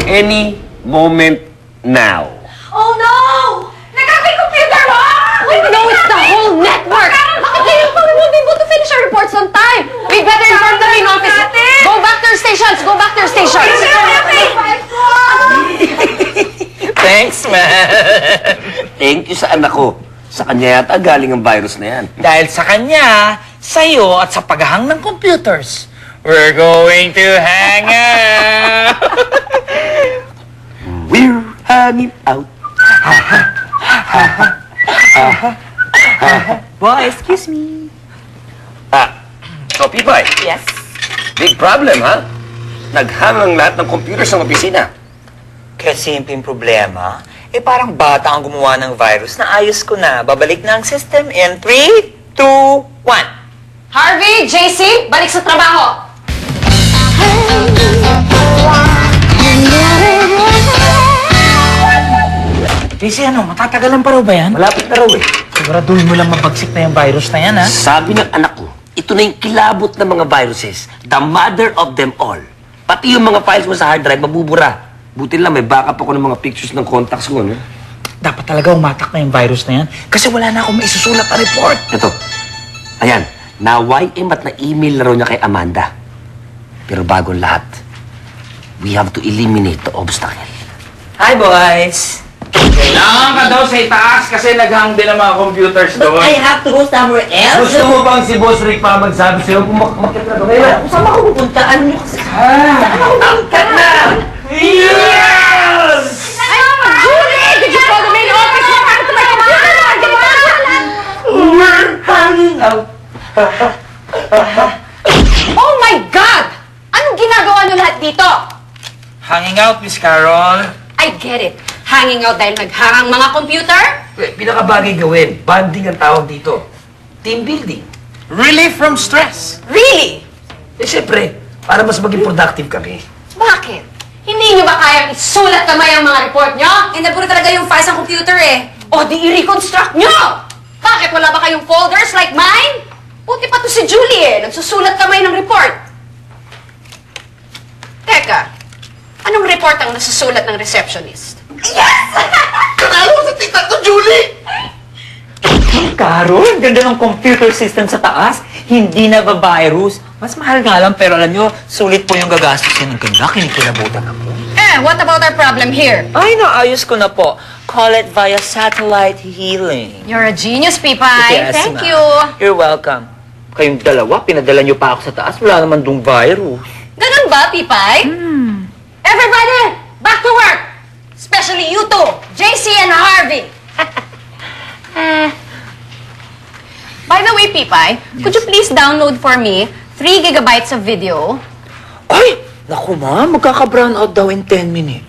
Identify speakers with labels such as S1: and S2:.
S1: any moment now.
S2: Oh no! Nagkakay-computer mo!
S3: No, it's the whole network! Bakit ngayon pa we won't be able to finish our reports on time? We better inform the main office. Go back to your stations! Go back to your stations!
S4: Thanks, man.
S1: Thank you sa anak ko. Sa kanya yata galing ang virus na yan.
S4: Dahil sa kanya, sa'yo at sa paghahang ng computers, we're going to hang out.
S1: We're hanging out.
S4: Boy, excuse me.
S1: So, Pipay,
S4: Yes?
S1: big problem, ha? Naghang ang lahat ng computers ng opisina.
S4: Kasi simpleng problema, parang bata ang gumawa ng virus na ayos ko na. Babalik na ang system in 3, 2, 1.
S3: Harvey, JC, balik sa trabaho!
S4: JC, ano? Matatagalan pa raw ba yan?
S1: Malapit na raw eh.
S4: Siguraduhin mo lang mabagsik na yung virus na yan, ha?
S1: Sabi ng anak ko, ito na yung kilabot ng mga viruses. The mother of them all. Pati yung mga files mo sa hard drive, mabubura. Buti lang, may backup ako ng mga pictures ng contacts ko, no?
S4: Dapat talaga umatak na yung virus na yan kasi wala na akong maisusulat na report.
S1: Ito. Ayan. Na-YM at na-email na raw niya kay Amanda. Pero bagong lahat, we have to eliminate the obstacle.
S4: Hi, boys!
S5: Kailangan ka daw sa itaas kasi naghang din ang mga computers doon.
S6: I have to go somewhere else?
S5: Gusto mo bang si Boss Rick pa magsabi sa'yo kung makit na doon?
S6: Saan ako pupunta? Ano niyo kasi? Saan ako pupunta?
S5: Yes!
S3: Julie! Did you call the main office? What happened to my computer?
S5: We're hanging out.
S3: Oh my God! Anong ginagawa niyo lahat dito?
S5: Hanging out, Miss Carol.
S3: I get it. Hanging out dahil naghangang mga computer?
S1: Pinakabagay gawin. Bonding ang tawag dito. Team building.
S5: Relief from stress.
S3: Really?
S1: Siyempre, para mas maging productive kami.
S3: Bakit? Hindi niyo ba kayang isulat kamay ang mga report niyo?
S2: Nabura talaga yung files ng computer eh.
S3: O di i-reconstruct niyo? Bakit wala ba kayong folders like mine? Buti pa to si Julie eh. Nagsusulat kamay ng report. Teka, anong report ang nasusulat ng receptionist?
S5: Kanalo sa tita to, Julie!
S4: Carol, ganda ng computer system sa taas. Hindi na ba-virus? Mas mahal nga lang, pero alam nyo, sulit po yung gagastusin ng ganda. Kinikilabutan ako.
S3: What about our problem here?
S4: Ay, naayos ko na po. Call it via satellite healing.
S3: You're a genius, Pipay.
S4: Yes,
S3: Thank
S4: ma'am.
S3: you.
S4: You're welcome. Kayong dalawa, pinadala nyo pa ako sa taas. Wala naman dong virus.
S3: Ganun ba, Pipay? Everybody, back to work! Especially you two, JC and Harvey. By the way, Pipay, could you please download for me 3 gigabytes of video?
S4: Ay! Naku, ma'am. Magkaka-brown out daw in 10 minutes.